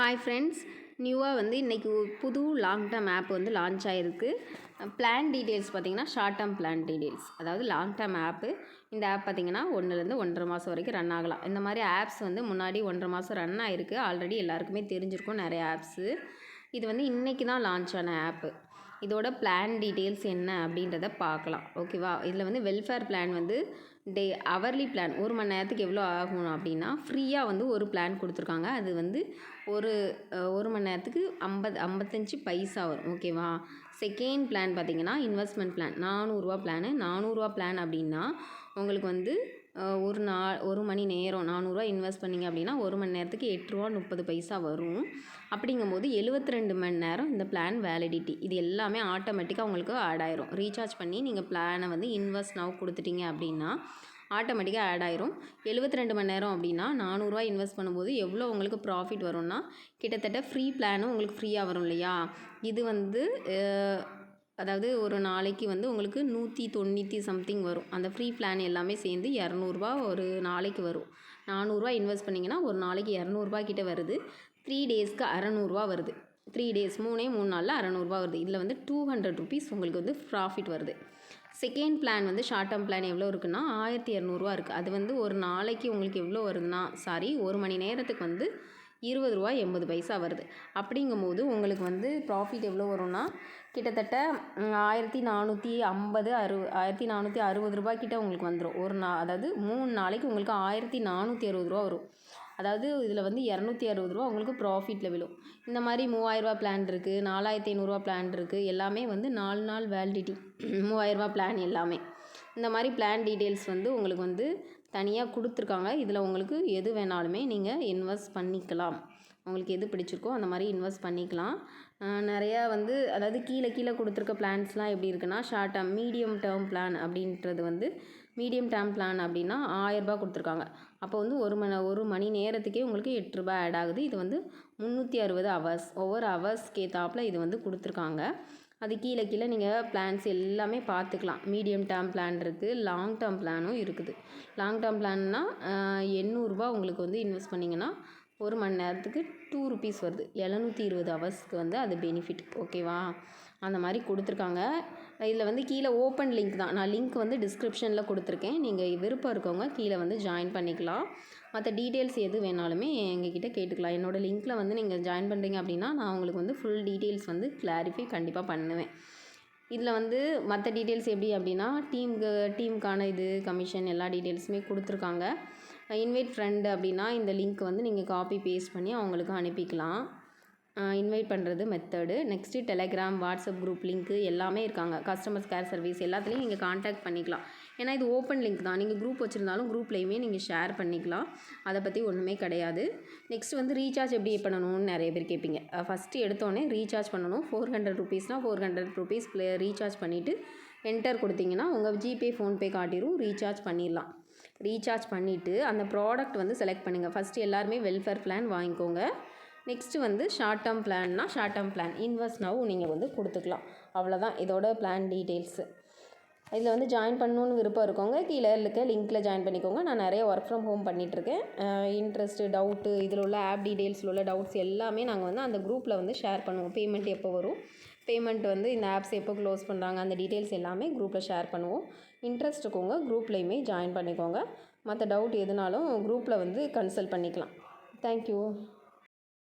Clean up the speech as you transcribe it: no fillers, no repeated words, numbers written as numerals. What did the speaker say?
Hi friends, நியூவாக வந்து இன்றைக்கி புது லாங் டேர்ம் ஆப் வந்து லான்ச் ஆகிருக்கு. பிளான் டீட்டெயில்ஸ் பார்த்திங்கன்னா ஷார்ட் டேர்ம் பிளான் டீட்டெயில்ஸ், அதாவது லாங் டேர்ம் ஆப்பு. இந்த ஆப் பார்த்திங்கன்னா 1லேருந்து 1.5 மாதம் வரைக்கும் ரன் ஆகலாம். இந்த மாதிரி ஆப்ஸ் வந்து முன்னாடி 1.5 மாதம் ரன் ஆகிருக்கு. ஆல்ரெடி எல்லாருக்குமே தெரிஞ்சிருக்கும் நிறைய ஆப்ஸு. இது வந்து இன்றைக்கி தான் லான்ச் ஆன ஆப்பு. இதோட பிளான் டீட்டெயில்ஸ் என்ன அப்படின்றத பார்க்கலாம். ஓகேவா? இதில் வந்து வெல்ஃபேர் பிளான் வந்து அவர்லி பிளான் 1 மணி நேரத்துக்கு எவ்வளோ ஆகும் அப்படின்னா ஃப்ரீயாக வந்து ஒரு பிளான் கொடுத்துருக்காங்க. அது வந்து ஒரு மணி நேரத்துக்கு 55 பைசா வரும். ஓகேவா? செகண்ட் பிளான் பார்த்திங்கன்னா இன்வெஸ்ட்மெண்ட் பிளான் 400 பிளான் அப்படின்னா உங்களுக்கு வந்து ஒரு மணி நேரம் 400 இன்வெஸ்ட் பண்ணிங்க அப்படின்னா 1 மணி நேரத்துக்கு ₹8.30 வரும். அப்படிங்கும்போது 72 மணி நேரம் இந்த பிளான் வேலிடிட்டி. இது எல்லாமே ஆட்டோமேட்டிக்காக உங்களுக்கு ஆட் ஆயிரும். ரீசார்ஜ் பண்ணி நீங்கள் பிளானை வந்து இன்வெஸ்ட் நவ் கொடுத்துட்டீங்க அப்படின்னா ஆட்டோமேட்டிக்காக ஆட் ஆயிரும். 72 மணி நேரம் அப்படின்னா ₹400 இன்வெஸ்ட் பண்ணும்போது எவ்வளோ உங்களுக்கு ப்ராஃபிட் வரும்னா கிட்டத்தட்ட ஃப்ரீ பிளானும் உங்களுக்கு ஃப்ரீயாக வரும் இல்லையா? இது வந்து அதாவது ஒரு நாளைக்கு வந்து உங்களுக்கு 190 சம்திங் வரும். அந்த ஃப்ரீ பிளான் எல்லாமே சேர்ந்து ₹200 ஒரு நாளைக்கு வரும். ₹400 இன்வெஸ்ட் பண்ணிங்கன்னா ஒரு நாளைக்கு ₹200 கிட்ட வருது. 3 டேஸ்க்கு ₹600 வருது. 3 டேஸ் 3 நாளில் ₹600 வருது. இதில் வந்து ₹200 உங்களுக்கு வந்து ப்ராஃபிட் வருது. செகண்ட் பிளான் வந்து ஷார்ட் டேர்ம் பிளான் எவ்வளோ இருக்குன்னா ₹1200 இருக்குது. அது வந்து ஒரு நாளைக்கு உங்களுக்கு எவ்வளோ வருதுன்னா ஒரு மணி நேரத்துக்கு வந்து ₹20.80 வருது. அப்படிங்கும்போது உங்களுக்கு வந்து ப்ராஃபிட் எவ்வளோ வரும்னா கிட்டத்தட்ட ₹1460 கிட்ட உங்களுக்கு வந்துடும். அதாவது 3 நாளைக்கு உங்களுக்கு ₹1460 வரும். அதாவது இதில் வந்து ₹260 உங்களுக்கு ப்ராஃபிட்டில் விழும். இந்த மாதிரி ₹3000 பிளான் இருக்குது, ₹4500 பிளான் இருக்குது. எல்லாமே வந்து 4 நாள் வேலிடிட்டி. ₹3000 பிளான் எல்லாமே. இந்த மாதிரி பிளான் டீட்டெயில்ஸ் வந்து உங்களுக்கு வந்து தனியாக கொடுத்துருக்காங்க. இதில் உங்களுக்கு எது வேணாலுமே நீங்கள் இன்வெஸ்ட் பண்ணிக்கலாம். உங்களுக்கு எது பிடிச்சிருக்கோ அந்த மாதிரி இன்வெஸ்ட் பண்ணிக்கலாம். நிறையா வந்து அதாவது கீழே கொடுத்துருக்க பிளான்ஸ்லாம் எப்படி இருக்குன்னா short term medium term plan அப்படின்றது வந்து மீடியம் டேர்ம் பிளான் அப்படின்னா ₹1000 கொடுத்துருக்காங்க. அப்போ வந்து ஒரு மணி நேரத்துக்கே உங்களுக்கு ₹8 ஆட் ஆகுது. இது வந்து 360 ஹவர்ஸ். ஒவ்வொரு ஹவர்ஸ்க்கு ஏற்றாப்புல இது வந்து கொடுத்துருக்காங்க. அது கீழே நீங்கள் பிளான்ஸ் எல்லாமே பார்த்துக்கலாம். மீடியம் டேர்ம் பிளான் இருக்குது, லாங் டேர்ம் பிளானும் இருக்குது. லாங் டேர்ம் பிளான்னா ₹800 உங்களுக்கு வந்து இன்வெஸ்ட் பண்ணிங்கன்னா ஒரு மணி நேரத்துக்கு ₹2 வருது. 720 ஹவர்ஸ்க்கு வந்து அது பெனிஃபிட். ஓகேவா? அந்த மாதிரி கொடுத்துருக்காங்க. இதில் வந்து கீழே ஓப்பன் லிங்க் தான். நான் லிங்க் வந்து டிஸ்கிரிப்ஷனில் கொடுத்துருக்கேன். நீங்கள் விருப்பம் இருக்கவங்க கீழே வந்து ஜாயின் பண்ணிக்கலாம். மற்ற டீட்டெயில்ஸ் எது வேணாலுமே எங்ககிட்ட கேட்டுக்கலாம். என்னோடய லிங்க்கில் வந்து நீங்கள் ஜாயின் பண்ணுறீங்க அப்படின்னா நான் உங்களுக்கு வந்து ஃபுல் டீட்டெயில்ஸ் வந்து கிளாரிஃபை கண்டிப்பாக பண்ணுவேன். இதில் வந்து மற்ற டீட்டெயில்ஸ் எப்படி அப்படின்னா டீமுக்கான இது கமிஷன் எல்லா டீட்டெயில்ஸுமே கொடுத்துருக்காங்க. இன்வைட் ஃப்ரெண்டு அப்படின்னா இந்த லிங்க் வந்து நீங்கள் காப்பி பேஸ்ட் பண்ணி அவங்களுக்கு அனுப்பிக்கலாம். இன்வைட் பண்ணுறது method. Next Telegram, WhatsApp group link எல்லாமே இருக்காங்க. கஸ்டமர் கேர் சர்வீஸ் எல்லாத்துலேயும் நீங்கள் காண்டாக்ட் பண்ணிக்கலாம். ஏன்னா இது ஓப்பன் லிங்க் தான். நீங்கள் குரூப் வச்சுருந்தாலும் குரூப்லேயுமே நீங்கள் ஷேர் பண்ணிக்கலாம். அதை பற்றி ஒன்றுமே கிடையாது. நெக்ஸ்ட் வந்து ரீசார்ஜ் எப்படி பண்ணணும்னு நிறைய பேர் கேட்பீங்க. ஃபஸ்ட்டு எடுத்தோடனே ரீசார்ஜ் பண்ணணும். ₹400னால் ₹400 ரீசார்ஜ் பண்ணிவிட்டு என்டர் கொடுத்தீங்கன்னா உங்கள் ஜிபே, ஃபோன்பே காட்டிடும். ரீசார்ஜ் பண்ணிடலாம். ரீசார்ஜ் பண்ணிவிட்டு அந்த ப்ராடக்ட் வந்து செலக்ட் பண்ணுங்கள். ஃபஸ்ட்டு எல்லாருமே வெல்ஃபேர் பிளான் வாங்கிக்கோங்க. நெக்ஸ்ட்டு வந்து ஷார்ட் டேர்ம் பிளான்னா short term plan invest now நீங்கள் வந்து கொடுத்துக்கலாம். அவ்வளோதான் இதோட பிளான் டீட்டெயில்ஸு. இதில் வந்து ஜாயின் பண்ணணுன்னு விருப்பம் இருக்கவங்க கீழே இருக்க லிங்க்கில் ஜாயின் பண்ணிக்கோங்க. நான் நிறைய ஒர்க் ஃப்ரம் ஹோம் பண்ணிகிட்ருக்கேன். இன்ட்ரெஸ்ட்டு, டவுட்டு, இதில் உள்ள ஆப் டீட்டெயில்ஸில் உள்ள டவுட்ஸ் எல்லாமே நாங்கள் வந்து அந்த குரூப்பில் வந்து ஷேர் பண்ணுவோம். பேமெண்ட் எப்போ வரும், பேமெண்ட் வந்து இந்த ஆப்ஸ் எப்போ க்ளோஸ் பண்ணுறாங்க, அந்த டீட்டெயில்ஸ் எல்லாமே குரூப்பில் ஷேர் பண்ணுவோம். இன்ட்ரெஸ்ட் இருக்கவங்க குரூப்லேயுமே ஜாயின் பண்ணிக்கோங்க. மற்ற டவுட் எதுனாலும் குரூப்பில் வந்து கன்சல்ட் பண்ணிக்கலாம். தேங்க்யூ.